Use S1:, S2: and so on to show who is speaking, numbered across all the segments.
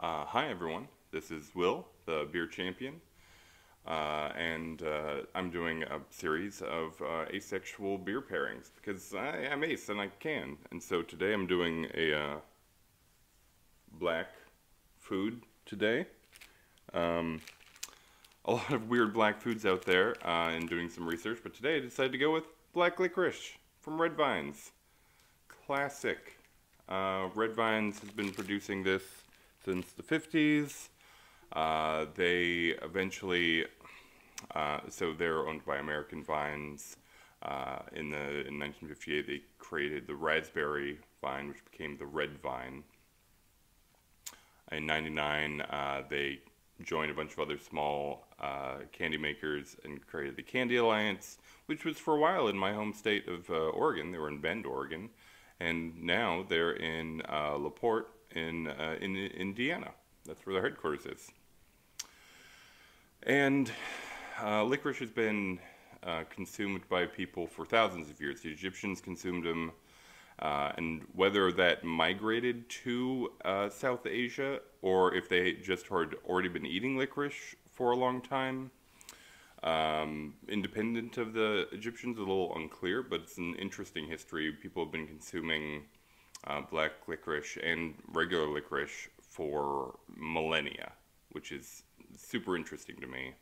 S1: Hi everyone, this is Will, the beer champion, and I'm doing a series of asexual beer pairings because I am ace and I can. And so today I'm doing a black food today. A lot of weird black foods out there and doing some research, but today I decided to go with black licorice from Red Vines. Classic. Red Vines has been producing this since the 50s. They eventually, so they're owned by American Vines. In 1958, they created the raspberry vine, which became the red vine. In '99, they joined a bunch of other small candy makers and created the Candy Alliance, which was for a while in my home state of Oregon. They were in Bend, Oregon, and now they're in LaPorte in Indiana. That's where their headquarters is. And licorice has been consumed by people for thousands of years. The Egyptians consumed them, and whether that migrated to South Asia or if they just had already been eating licorice for a long time, independent of the Egyptians, a little unclear, but it's an interesting history. People have been consuming black licorice and regular licorice for millennia, which is super interesting to me.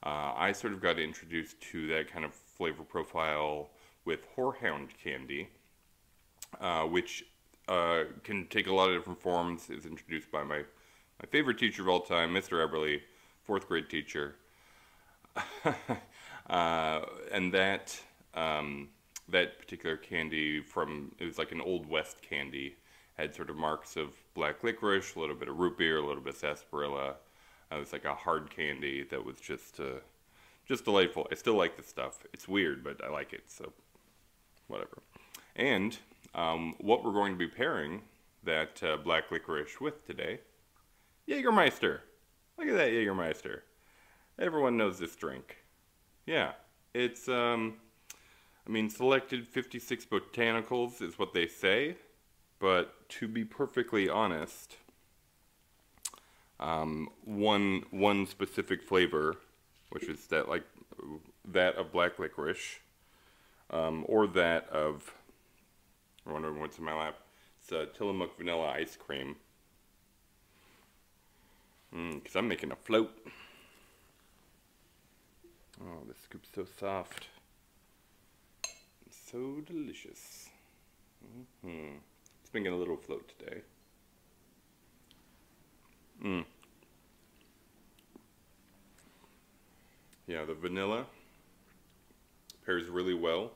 S1: I sort of got introduced to that kind of flavor profile with horehound candy, which can take a lot of different forms. It was introduced by my favorite teacher of all time, Mr. Eberly, fourth grade teacher. And that particular candy it was like an Old West candy, had sort of marks of black licorice, a little bit of root beer, a little bit of sarsaparilla. It was like a hard candy that was just delightful. I still like this stuff. It's weird, but I like it, so whatever. And what we're going to be pairing that black licorice with today, Jägermeister. Look at that Jägermeister. Everyone knows this drink. Yeah, it's, selected 56 botanicals is what they say, but to be perfectly honest, one specific flavor, which is that of black licorice, or that of, I'm wondering what's in my lap, it's Tillamook vanilla ice cream, because I'm making a float. Oh, this scoop's so soft. So delicious. It's been getting a little float today. Yeah, the vanilla pairs really well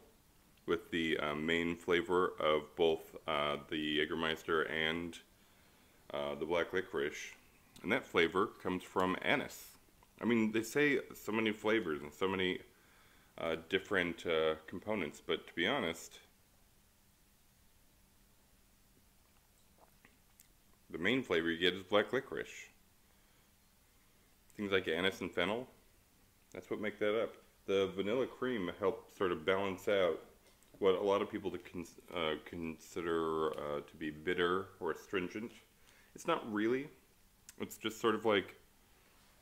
S1: with the main flavor of both the Jägermeister and the black licorice. And that flavor comes from anise. I mean, they say so many flavors and so many different components, but to be honest, the main flavor you get is black licorice. Things like anise and fennel, that's what make that up. The vanilla cream helps sort of balance out what a lot of people consider to be bitter or astringent. It's not really. It's just sort of like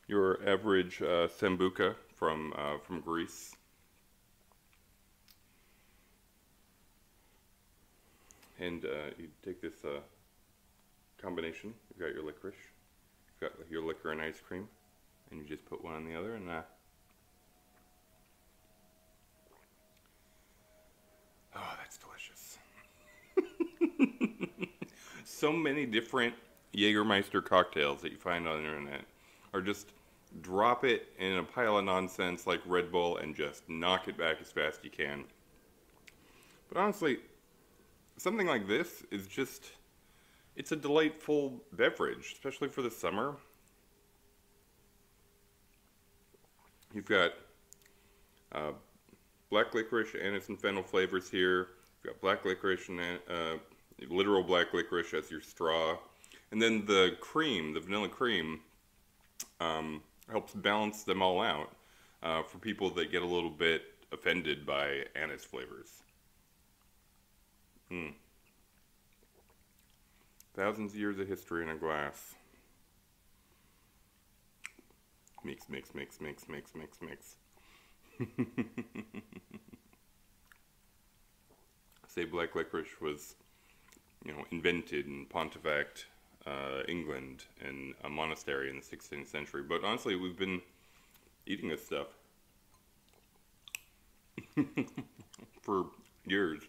S1: your average sambuca from Greece. And you take this combination. You've got your licorice, you've got your liquor and ice cream, and you just put one on the other, and oh, that's delicious. So many different Jägermeister cocktails that you find on the internet are just drop it in a pile of nonsense like Red Bull and just knock it back as fast as you can. But honestly, something like this is just, it's a delightful beverage, especially for the summer. You've got black licorice, anise, and fennel flavors here. You've got black licorice and literal black licorice as your straw. And then the cream, the vanilla cream, helps balance them all out for people that get a little bit offended by anise flavors. Thousands of years of history in a glass. Mix, mix, mix, mix, mix, mix, mix. Say black licorice was, invented in Pontefract, England, in a monastery in the 16th century. But honestly, we've been eating this stuff for years.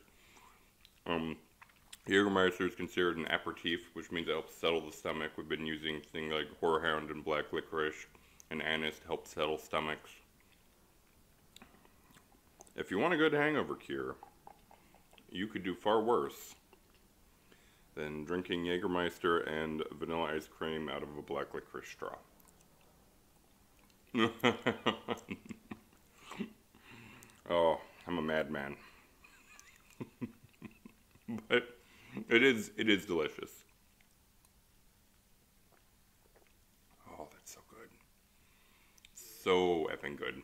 S1: Jägermeister is considered an aperitif, which means it helps settle the stomach. We've been using things like horehound and black licorice and anise to help settle stomachs. If you want a good hangover cure, you could do far worse than drinking Jägermeister and vanilla ice cream out of a black licorice straw. Oh, I'm a madman. But it is delicious. Oh, that's so good. So effing good.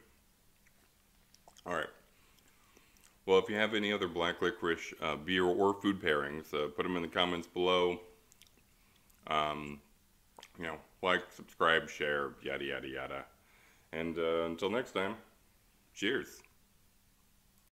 S1: Alright. Well, if you have any other black licorice beer or food pairings, put them in the comments below. Like, subscribe, share, yada, yada, yada. And until next time, cheers.